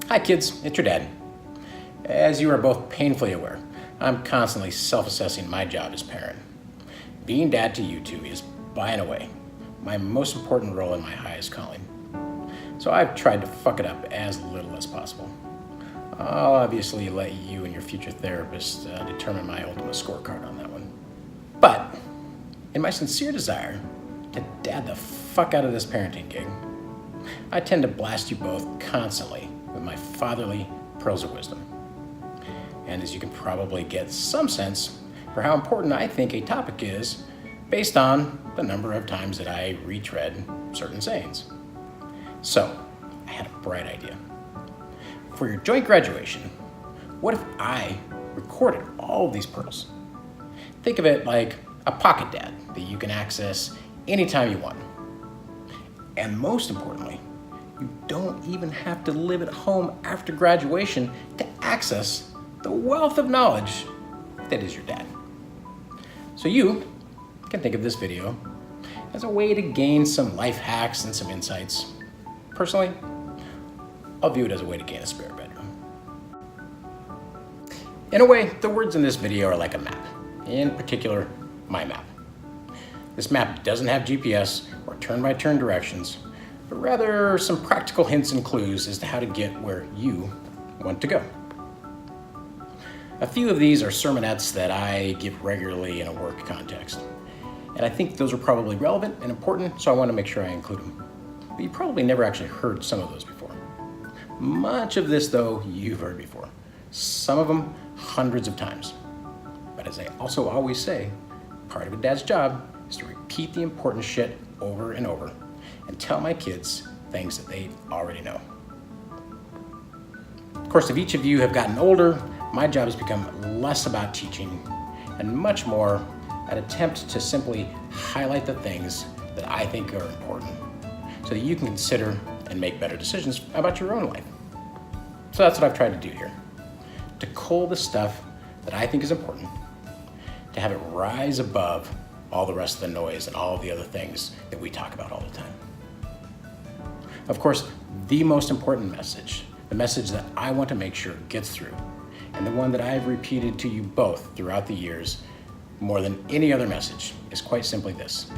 Hi kids, it's your dad. As you are both painfully aware, I'm constantly self-assessing my job as parent. Being dad to you two is, by and away, my most important role in my highest calling. So I've tried to fuck it up as little as possible. I'll obviously let you and your future therapist determine my ultimate scorecard on that one. But in my sincere desire to dad the fuck out of this parenting gig, I tend to blast you both constantly with my fatherly pearls of wisdom. And as you can probably get some sense for how important I think a topic is based on the number of times that I retread certain sayings. So, I had a bright idea. For your joint graduation, what if I recorded all of these pearls? Think of it like a pocket dad that you can access anytime you want. And most importantly, you don't even have to live at home after graduation to access the wealth of knowledge that is your dad. So you can think of this video as a way to gain some life hacks and some insights. Personally, I'll view it as a way to gain a spare bedroom. In a way, the words in this video are like a map, in particular, my map. This map doesn't have GPS or turn-by-turn directions, but rather some practical hints and clues as to how to get where you want to go. A few of these are sermonettes that I give regularly in a work context, and I think those are probably relevant and important, so I want to make sure I include them. But you probably never actually heard some of those before. Much of this, though, you've heard before. Some of them hundreds of times. But as I also always say, part of a dad's job is to repeat the important shit over and over and tell my kids things that they already know. Of course, if each of you have gotten older, my job has become less about teaching and much more an attempt to simply highlight the things that I think are important so that you can consider and make better decisions about your own life. So that's what I've tried to do here. To cull the stuff that I think is important, to have it rise above all the rest of the noise and all of the other things that we talk about all the time. Of course, the most important message, the message that I want to make sure gets through, and the one that I've repeated to you both throughout the years more than any other message, is quite simply this,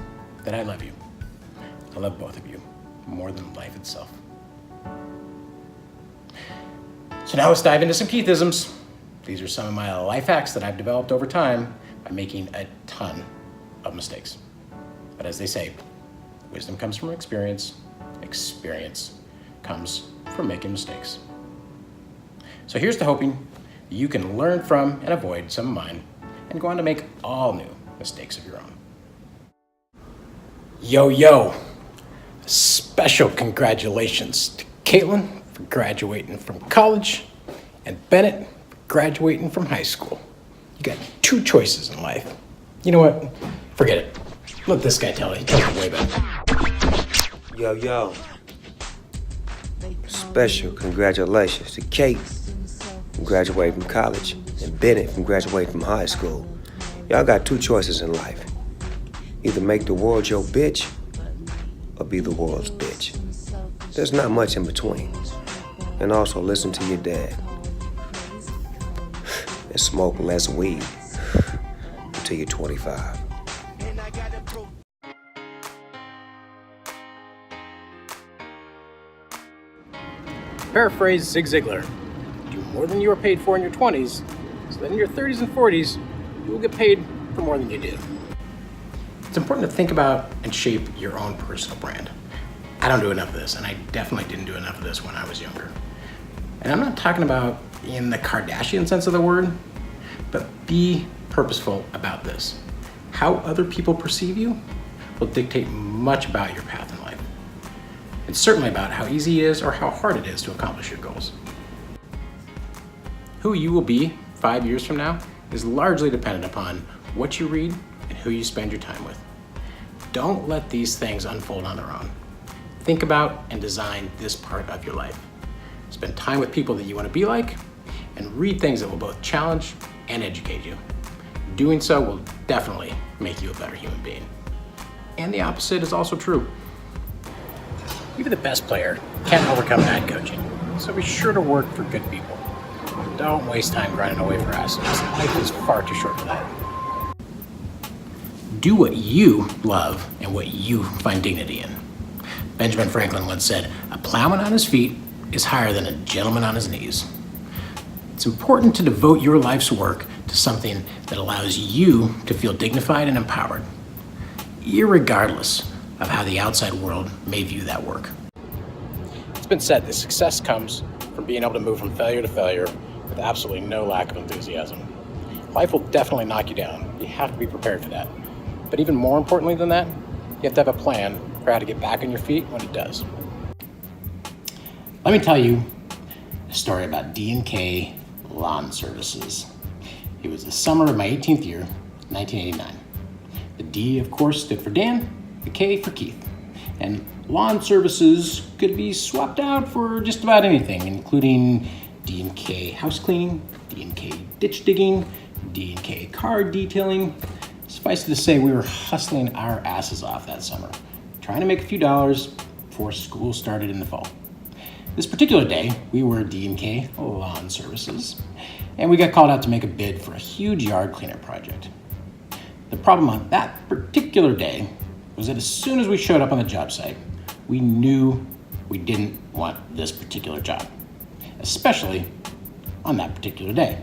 that I love you. I love both of you more than life itself. So now let's dive into some Keithisms. These are some of my life hacks that I've developed over time by making a ton of mistakes. But as they say, wisdom comes from experience comes from making mistakes. So here's to hoping you can learn from and avoid some of mine and go on to make all new mistakes of your own. Yo, special congratulations to Kaitlyn for graduating from college and Bennett for graduating from high school. You got two choices in life. You know what? Forget it. Let this guy tell it. He tells it way better. Yo. Special congratulations to Kate from graduating from college and Bennett from graduating from high school. Y'all got two choices in life. Either make the world your bitch or be the world's bitch. There's not much in between. And also listen to your dad. And smoke less weed until you're 25. Paraphrase Zig Ziglar, do more than you are paid for in your 20s, so that in your 30s and 40s, you will get paid for more than you did. It's important to think about and shape your own personal brand. I don't do enough of this, and I definitely didn't do enough of this when I was younger. And I'm not talking about in the Kardashian sense of the word, but be purposeful about this. How other people perceive you will dictate much about your path in life. And certainly about how easy it is or how hard it is to accomplish your goals. Who you will be 5 years from now is largely dependent upon what you read and who you spend your time with. Don't let these things unfold on their own. Think about and design this part of your life. Spend time with people that you want to be like, and read things that will both challenge and educate you. Doing so will definitely make you a better human being. And the opposite is also true. Even the best player can't overcome bad coaching. So be sure to work for good people. Don't waste time grinding away for assholes. Life is far too short for that. Do what you love and what you find dignity in. Benjamin Franklin once said, "A plowman on his feet is higher than a gentleman on his knees." It's important to devote your life's work to something that allows you to feel dignified and empowered, irregardless of how the outside world may view that work. It's been said that success comes from being able to move from failure to failure with absolutely no lack of enthusiasm. Life will definitely knock you down. You have to be prepared for that. But even more importantly than that, you have to have a plan for how to get back on your feet when it does. Let me tell you a story about D&K Lawn Services. It was the summer of my 18th year, 1989. The D, of course, stood for Dan, the K for Keith. And lawn services could be swapped out for just about anything, including D&K house cleaning, D&K ditch digging, D&K car detailing. Suffice it to say, we were hustling our asses off that summer, trying to make a few dollars before school started in the fall. This particular day, we were D&K Lawn Services, and we got called out to make a bid for a huge yard cleanup project. The problem on that particular day was that as soon as we showed up on the job site, we knew we didn't want this particular job, especially on that particular day.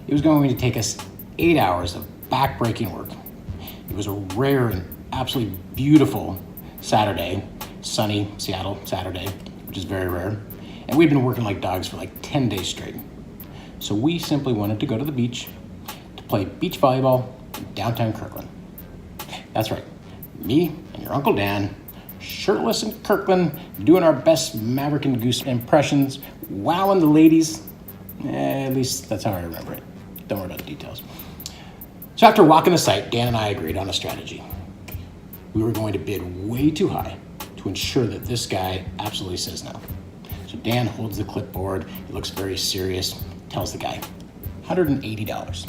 It was going to take us 8 hours of back-breaking work. It was a rare and absolutely beautiful Saturday, sunny Seattle Saturday, which is very rare, and we'd been working like dogs for like 10 days straight. So we simply wanted to go to the beach to play beach volleyball in downtown Kirkland. That's right, me and your Uncle Dan, shirtless in Kirkland, doing our best Maverick and Goose impressions, wowing the ladies. At least that's how I remember it. Don't worry about the details. So after walking the site, Dan and I agreed on a strategy. We were going to bid way too high to ensure that this guy absolutely says no. So Dan holds the clipboard, he looks very serious, tells the guy, $180.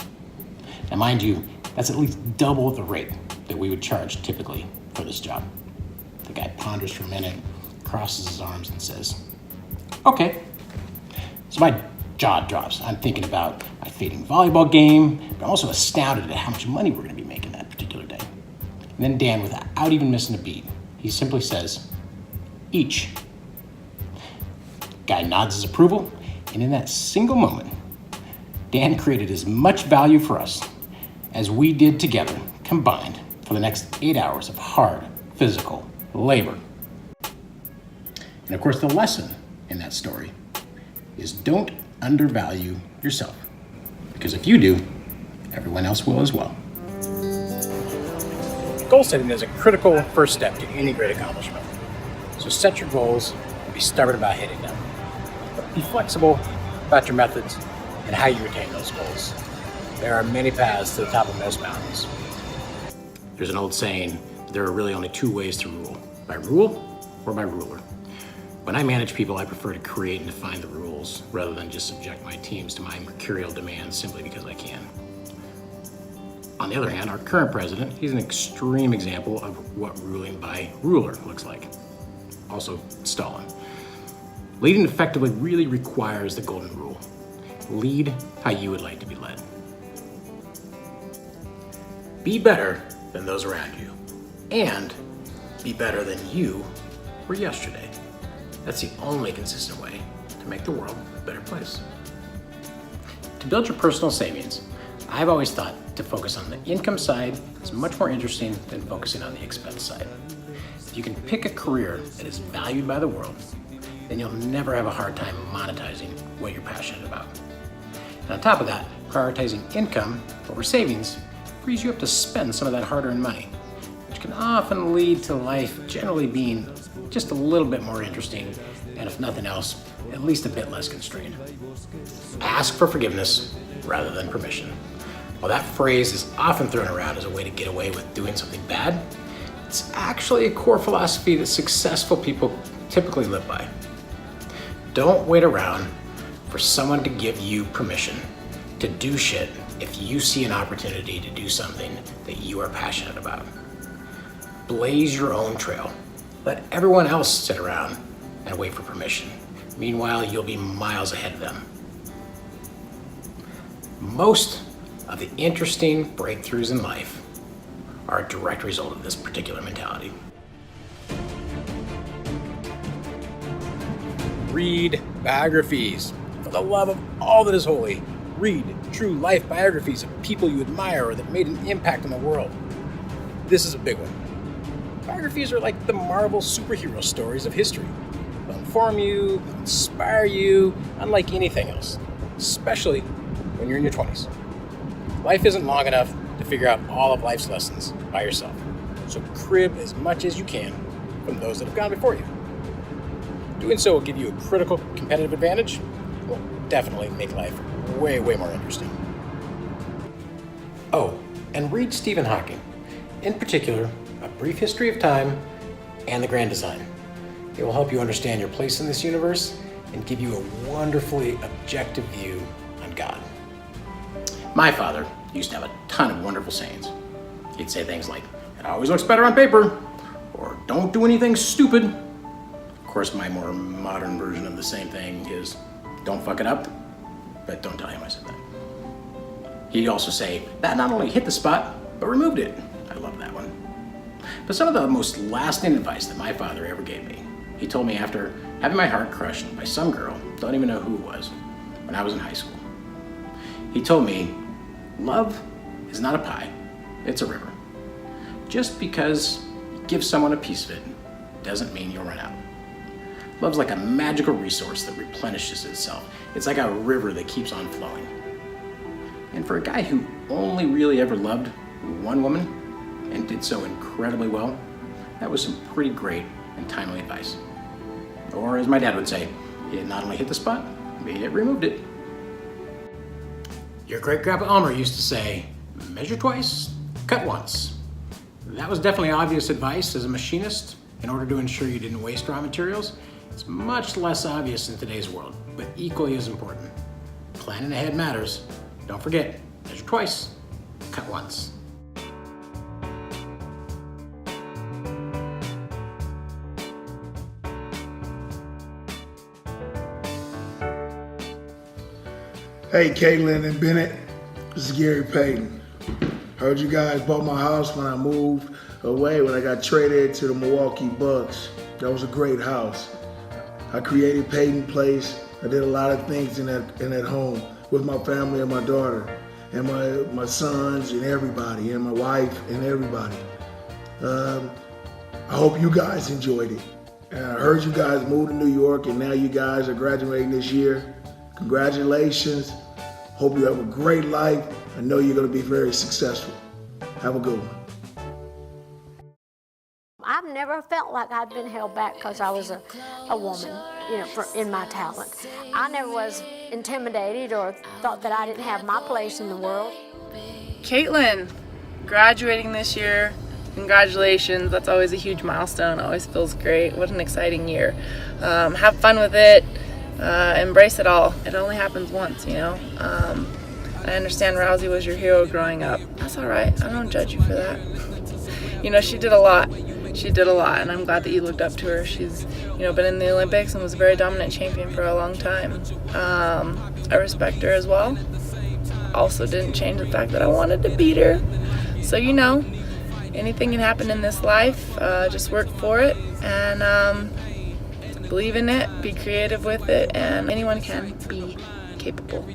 Now mind you, that's at least double the rate that we would charge typically for this job. The guy ponders for a minute, crosses his arms and says, "Okay." So my jaw drops. I'm thinking about my fading volleyball game, but I'm also astounded at how much money we're gonna be making that particular day. And then Dan, without even missing a beat, he simply says, "Each." Guy nods his approval, and in that single moment, Dan created as much value for us as we did together, combined, for the next 8 hours of hard, physical labor. And of course, the lesson in that story is don't undervalue yourself, because if you do, everyone else will as well. Goal setting is a critical first step to any great accomplishment. So set your goals and be stubborn about hitting them. But be flexible about your methods and how you attain those goals. There are many paths to the top of most mountains. There's an old saying, there are really only two ways to rule, by rule or by ruler. When I manage people, I prefer to create and define the rules rather than just subject my teams to my mercurial demands simply because I can. On the other hand, our current president, he's an extreme example of what ruling by ruler looks like. Also, Stalin. Leading effectively really requires the golden rule. Lead how you would like to be led. Be better than those around you, and be better than you were yesterday. That's the only consistent way to make the world a better place. To build your personal savings, I've always thought to focus on the income side is much more interesting than focusing on the expense side. If you can pick a career that is valued by the world, then you'll never have a hard time monetizing what you're passionate about. And on top of that, prioritizing income over savings frees you up to spend some of that hard-earned money, which can often lead to life generally being just a little bit more interesting, and if nothing else, at least a bit less constrained. Ask for forgiveness rather than permission. While that phrase is often thrown around as a way to get away with doing something bad, it's actually a core philosophy that successful people typically live by. Don't wait around for someone to give you permission to do shit if you see an opportunity to do something that you are passionate about. Blaze your own trail. Let everyone else sit around and wait for permission. Meanwhile, you'll be miles ahead of them. Most of the interesting breakthroughs in life are a direct result of this particular mentality. Read biographies. For the love of all that is holy, read true life biographies of people you admire or that made an impact on the world. This is a big one. Biographies are like the Marvel superhero stories of history. They'll inform you, they'll inspire you, unlike anything else, especially when you're in your 20s. Life isn't long enough to figure out all of life's lessons by yourself, so crib as much as you can from those that have gone before you. Doing so will give you a critical competitive advantage. It will definitely make life way, way more interesting. Oh, and read Stephen Hawking. In particular, A Brief History of Time and The Grand Design. It will help you understand your place in this universe and give you a wonderfully objective view on God. My father used to have a ton of wonderful sayings. He'd say things like, "It always looks better on paper," or "Don't do anything stupid." Of course, my more modern version of the same thing is, "Don't fuck it up," but don't tell him I said that. He'd also say, "That not only hit the spot, but removed it." I love that one. But some of the most lasting advice that my father ever gave me, he told me after having my heart crushed by some girl, don't even know who it was, when I was in high school. He told me, love is not a pie, it's a river. Just because you give someone a piece of it doesn't mean you'll run out. Love's like a magical resource that replenishes itself. It's like a river that keeps on flowing. And for a guy who only really ever loved one woman and did so incredibly well, that was some pretty great and timely advice. Or as my dad would say, it not only hit the spot, it removed it. Your great-grandpa Elmer used to say, "Measure twice, cut once." That was definitely obvious advice as a machinist in order to ensure you didn't waste raw materials. It's much less obvious in today's world, but equally as important. Planning ahead matters. Don't forget, measure twice, cut once. Hey, Kaitlyn and Bennett, this is Gary Payton. Heard you guys bought my house when I moved away, when I got traded to the Milwaukee Bucks. That was a great house. I created Payton Place. I did a lot of things in that home with my family and my daughter and my sons and everybody and my wife and everybody. I hope you guys enjoyed it. I heard you guys moved to New York and now you guys are graduating this year. Congratulations. Hope you have a great life. I know you're going to be very successful. Have a good one. I've never felt like I'd been held back because I was a woman, in my talent. I never was intimidated or thought that I didn't have my place in the world. Kaitlyn, graduating this year, congratulations. That's always a huge milestone. Always feels great. What an exciting year. Have fun with it. Embrace it all. It only happens once, I understand Rousey was your hero growing up. That's all right. I don't judge you for that. She did a lot. And I'm glad that you looked up to her. She's, been in the Olympics and was a very dominant champion for a long time. I respect her as well. Also didn't change the fact that I wanted to beat her. So, anything can happen in this life. Just work for it and believe in it, be creative with it, and anyone can be capable.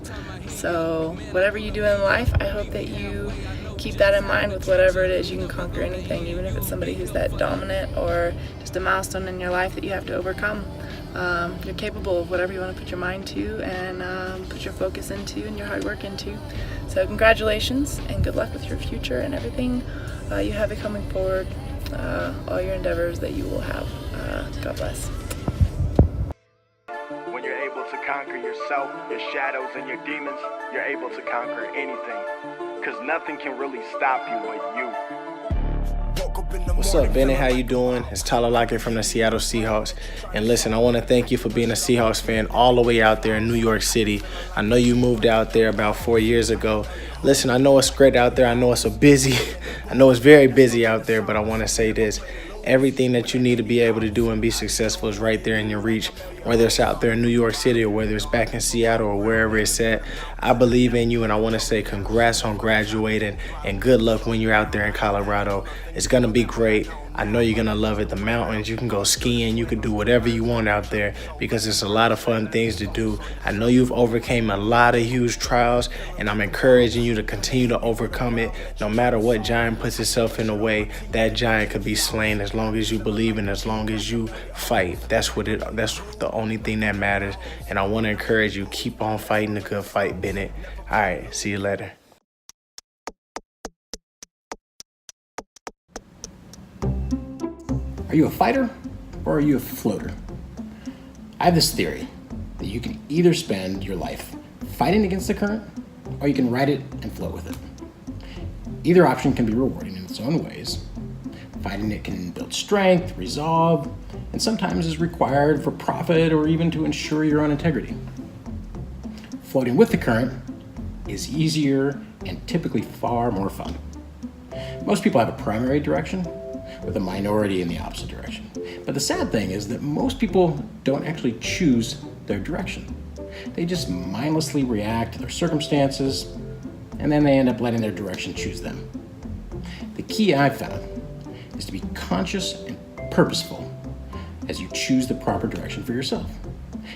So whatever you do in life, I hope that you keep that in mind with whatever it is. You can conquer anything, even if it's somebody who's that dominant or just a milestone in your life that you have to overcome. You're capable of whatever you want to put your mind to and put your focus into and your hard work into. So congratulations and good luck with your future and everything you have coming forward, all your endeavors that you will have. God bless. When you're able to conquer yourself, your shadows, and your demons, you're able to conquer anything. Because nothing can really stop you but you. What's up, Bennett? How you doing? It's Tyler Lockett from the Seattle Seahawks. And listen, I want to thank you for being a Seahawks fan all the way out there in New York City. I know you moved out there about 4 years ago. Listen, I know it's great out there. I know it's very busy out there, but I want to say this. Everything that you need to be able to do and be successful is right there in your reach, whether it's out there in New York City or whether it's back in Seattle or wherever it's at. I believe in you, and I want to say congrats on graduating and good luck when you're out there in Colorado. It's going to be great. I know you're going to love it. The mountains, you can go skiing, you can do whatever you want out there because it's a lot of fun things to do. I know you've overcame a lot of huge trials, and I'm encouraging you to continue to overcome it. No matter what giant puts itself in the way, that giant could be slain as long as you believe and as long as you fight. That's the only thing that matters. And I want to encourage you, keep on fighting the good fight, Bennett. All right, see you later. Are you a fighter or are you a floater? I have this theory that you can either spend your life fighting against the current or you can ride it and float with it. Either option can be rewarding in its own ways. Fighting it can build strength, resolve, and sometimes is required for profit or even to ensure your own integrity. Floating with the current is easier and typically far more fun. Most people have a primary direction, with a minority in the opposite direction. But the sad thing is that most people don't actually choose their direction. They just mindlessly react to their circumstances, and then they end up letting their direction choose them. The key I've found is to be conscious and purposeful as you choose the proper direction for yourself.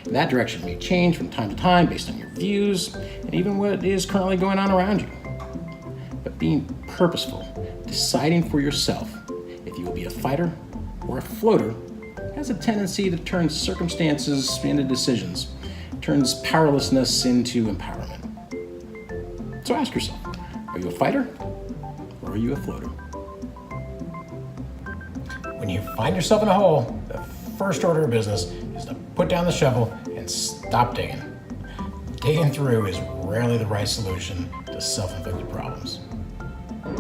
And that direction may change from time to time based on your views and even what is currently going on around you. But being purposeful, deciding for yourself if you will be a fighter or a floater, has a tendency to turn circumstances into decisions, turns powerlessness into empowerment. So ask yourself, are you a fighter or are you a floater? When you find yourself in a hole, the first order of business is to put down the shovel and stop digging. Digging through is rarely the right solution to self-inflicted problems.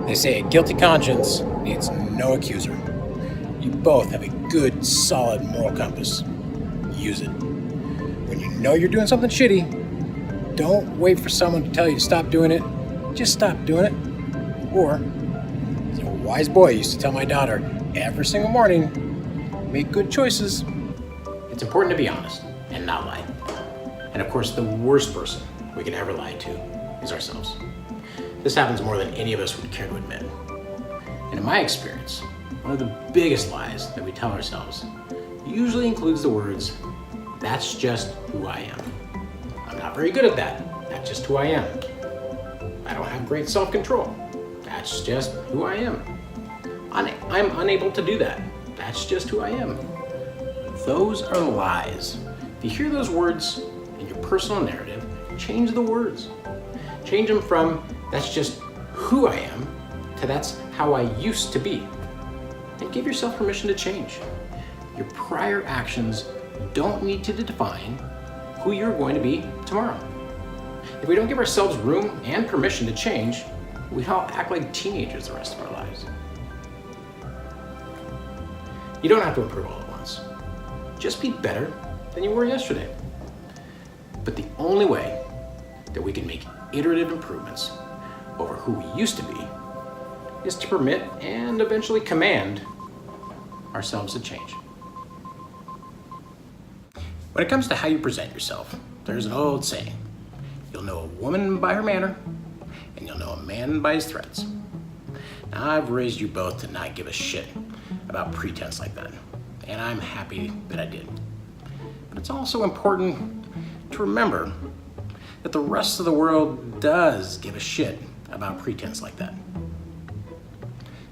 They say a guilty conscience needs no accuser. You both have a good, solid moral compass. Use it. When you know you're doing something shitty, don't wait for someone to tell you to stop doing it. Just stop doing it. Or, as a wise boy used to tell my daughter every single morning, make good choices. It's important to be honest and not lie. And of course, the worst person we can ever lie to is ourselves. This happens more than any of us would care to admit. And in my experience, one of the biggest lies that we tell ourselves usually includes the words, "That's just who I am. I'm not very good at that. That's just who I am. I don't have great self-control. That's just who I am. I'm unable to do that. That's just who I am." Those are lies. If you hear those words in your personal narrative, change the words. Change them from, "That's just who I am," to "That's how I used to be." And give yourself permission to change. Your prior actions don't need to define who you're going to be tomorrow. If we don't give ourselves room and permission to change, we all act like teenagers the rest of our lives. You don't have to improve all at once. Just be better than you were yesterday. But the only way that we can make iterative improvements over who we used to be is to permit and eventually command ourselves to change. When it comes to how you present yourself, there's an old saying: you'll know a woman by her manner, and you'll know a man by his threats. Now, I've raised you both to not give a shit about pretense like that, and I'm happy that I did. But it's also important to remember that the rest of the world does give a shit about pretense like that.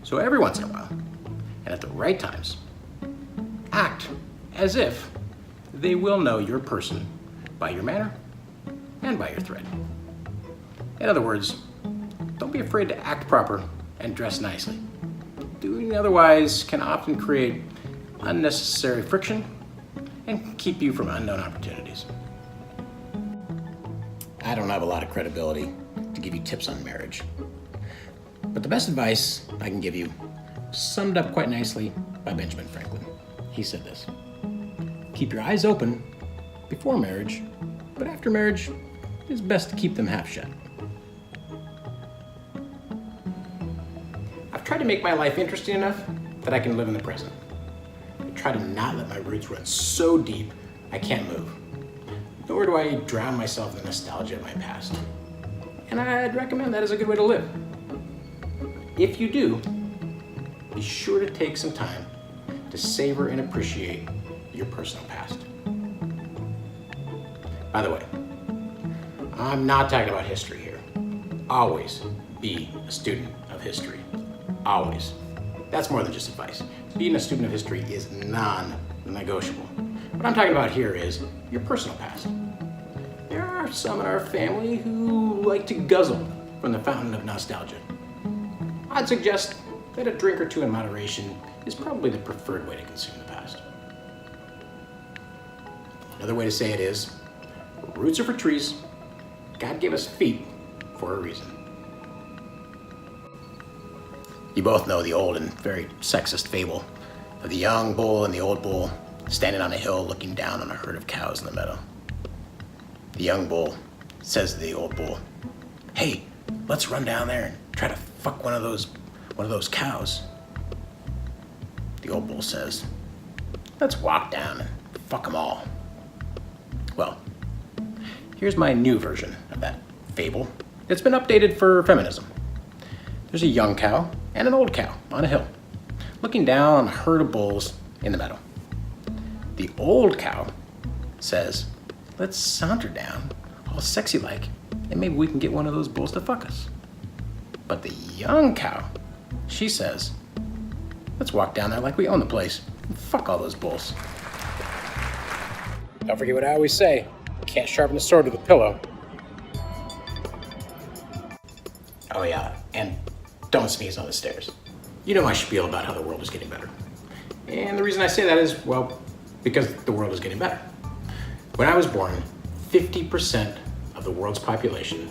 So every once in a while, and at the right times, act as if they will know your person by your manner and by your thread. In other words, don't be afraid to act proper and dress nicely. Doing otherwise can often create unnecessary friction and keep you from unknown opportunities. I don't have a lot of credibility to give you tips on marriage, but the best advice I can give you is summed up quite nicely by Benjamin Franklin. He said this: keep your eyes open before marriage, but after marriage, it's best to keep them half shut. I've tried to make my life interesting enough that I can live in the present. try to not let my roots run so deep I can't move. Nor do I drown myself in the nostalgia of my past. And I'd recommend that as a good way to live. If you do, be sure to take some time to savor and appreciate your personal past. By the way, I'm not talking about history here. Always be a student of history. Always. That's more than just advice. Being a student of history is non-negotiable. What I'm talking about here is your personal past. There are some in our family who like to guzzle from the fountain of nostalgia. I'd suggest that a drink or two in moderation is probably the preferred way to consume the past. Another way to say it is, roots are for trees. God gave us feet for a reason. You both know the old and very sexist fable of the young bull and the old bull standing on a hill looking down on a herd of cows in the meadow. The young bull says to the old bull, "Hey, let's run down there and try to fuck one of those cows." The old bull says, "Let's walk down and fuck them all." Well, here's my new version of that fable. It's been updated for feminism. There's a young cow and an old cow on a hill, looking down on a herd of bulls in the meadow. The old cow says, "Let's saunter down, all sexy like, and maybe we can get one of those bulls to fuck us." But the young cow, she says, "Let's walk down there like we own the place and fuck all those bulls." Don't forget what I always say, can't sharpen a sword with a pillow. Oh yeah, and don't sneeze on the stairs. You know my spiel about how the world is getting better. And the reason I say that is, well, because the world is getting better. When I was born, 50% of the world's population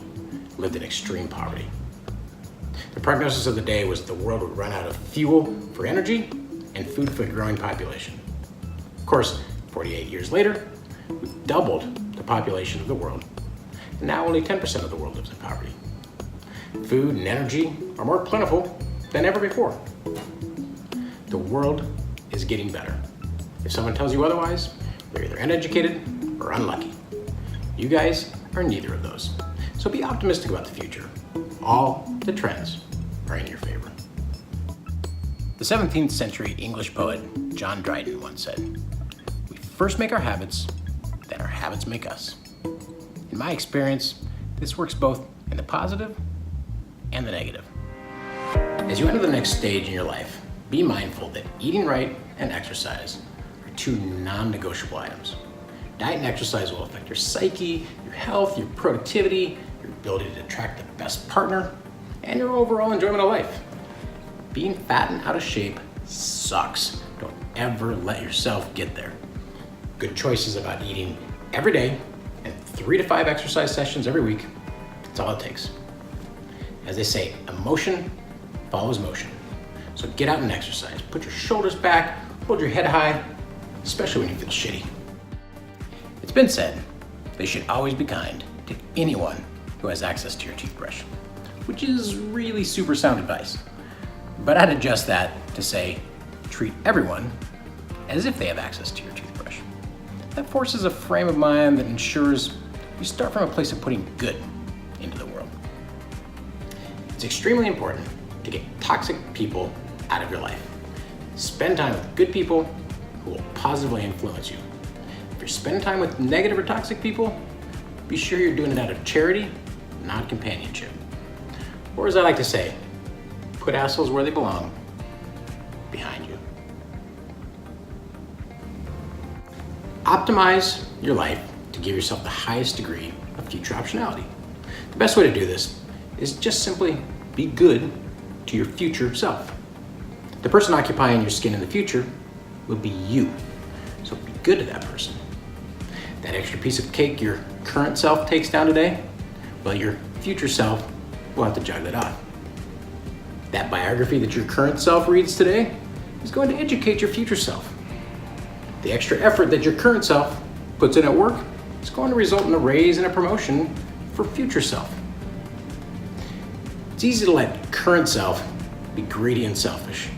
lived in extreme poverty. The prognosis of the day was that the world would run out of fuel for energy and food for the growing population. Of course, 48 years later, we've doubled the population of the world, and now only 10% of the world lives in poverty. Food and energy are more plentiful than ever before. The world is getting better. If someone tells you otherwise, they're either uneducated or unlucky. You guys are neither of those. So be optimistic about the future. All the trends are in your favor. The 17th century English poet John Dryden once said, "We first make our habits, then our habits make us." In my experience, this works both in the positive and the negative. As you enter the next stage in your life, be mindful that eating right and exercise are two non-negotiable items. Diet and exercise will affect your psyche, your health, your productivity, your ability to attract the best partner, and your overall enjoyment of life. Being fat and out of shape sucks. Don't ever let yourself get there. Good choices about eating every day and 3 to 5 exercise sessions every week, that's all it takes. As they say, emotion follows motion. So get out and exercise. Put your shoulders back, hold your head high, especially when you feel shitty. It's been said they should always be kind to anyone who has access to your toothbrush, which is really super sound advice. But I'd adjust that to say, treat everyone as if they have access to your toothbrush. That forces a frame of mind that ensures you start from a place of putting good into the world. It's extremely important to get toxic people out of your life. Spend time with good people who will positively influence you. If you're spending time with negative or toxic people, be sure you're doing it out of charity, not companionship. Or as I like to say, put assholes where they belong, behind you. Optimize your life to give yourself the highest degree of future optionality. The best way to do this is just simply be good to your future self. The person occupying your skin in the future will be you, so be good to that person. That extra piece of cake your current self takes down today, well, your future self will have to jog that off. That biography that your current self reads today is going to educate your future self. The extra effort that your current self puts in at work is going to result in a raise and a promotion for future self. It's easy to let current self be greedy and selfish,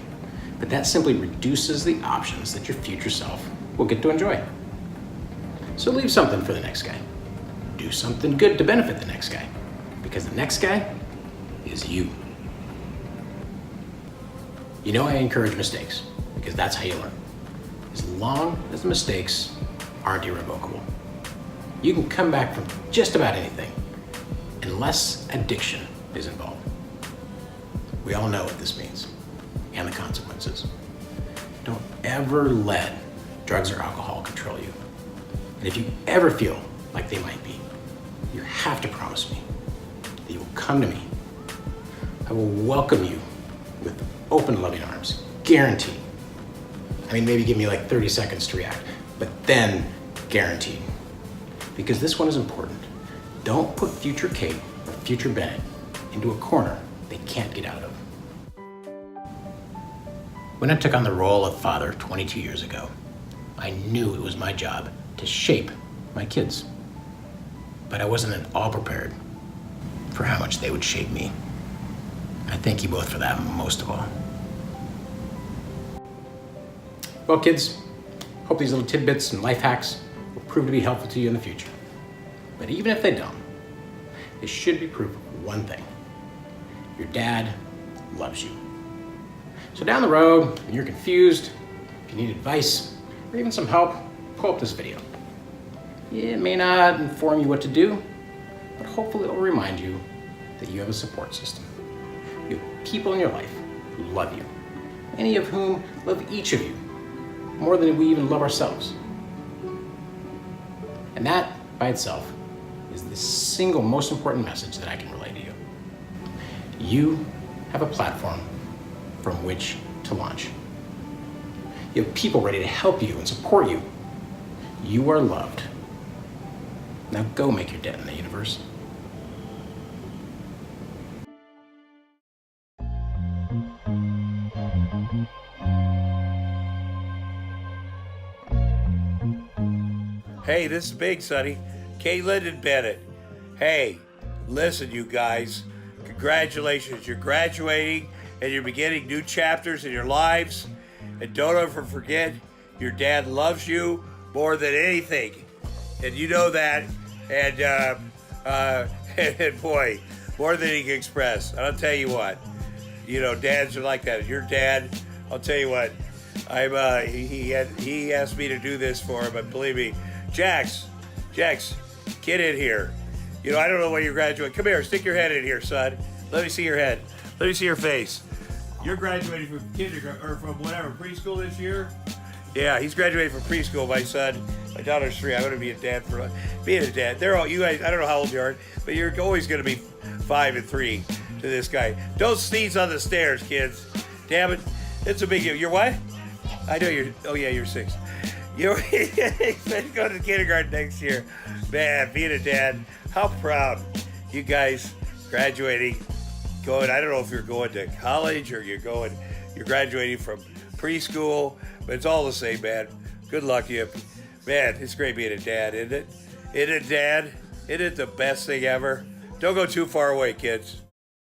but that simply reduces the options that your future self will get to enjoy. So leave something for the next guy. Do something good to benefit the next guy, because the next guy is you. You know I encourage mistakes, because that's how you learn. As long as the mistakes aren't irrevocable. You can come back from just about anything, unless addiction is involved. We all know what this means, and the consequences. Don't ever let drugs or alcohol control you. And if you ever feel like they might be, you have to promise me that you will come to me. I will welcome you with open, loving arms, guaranteed. I mean, maybe give me like 30 seconds to react, but then guaranteed. Because this one is important. Don't put future Kate or future Bennett into a corner they can't get out of. When I took on the role of father 22 years ago, I knew it was my job to shape my kids. But I wasn't at all prepared for how much they would shape me. I thank you both for that most of all. Well, kids, hope these little tidbits and life hacks will prove to be helpful to you in the future. But even if they don't, they should be proof of one thing. Your dad loves you. So down the road, when you're confused, if you need advice, or even some help, pull up this video. It may not inform you what to do, but hopefully it'll remind you that you have a support system. You have people in your life who love you, many of whom love each of you more than we even love ourselves. And that, by itself, is the single most important message that I can relay to you. You have a platform from which to launch. You have people ready to help you and support you. You are loved. Now go make your dent in the universe. Hey, this is Big Sonny, Kaitlyn and Bennett. Hey, listen, you guys. Congratulations, you're graduating and you're beginning new chapters in your lives. And don't ever forget, your dad loves you more than anything. And you know that. And boy, more than he can express. And I'll tell you what, you know, dads are like that. Your dad, I'll tell you what, he asked me to do this for him, but believe me, Jax, get in here. You know, I don't know when you're graduating. Come here, stick your head in here, son. Let me see your head. Let me see your face. You're graduating from kindergarten, or from whatever, preschool this year? Yeah, he's graduating from preschool, my son. My daughter's 3. I'm gonna be a dad for being a dad. They're all, you guys, I don't know how old you are, but you're always gonna be 5 and 3 to this guy. Don't sneeze on the stairs, kids. Damn it, it's a big deal. You're what? I know you're, oh yeah, you're 6. You're go to kindergarten next year. Man, being a dad, how proud. You guys graduating, going, I don't know if you're going to college or you're graduating from preschool, but it's all the same, man. Good luck to you. Man, it's great being a dad, isn't it? Isn't it, Dad? Isn't it the best thing ever? Don't go too far away, kids.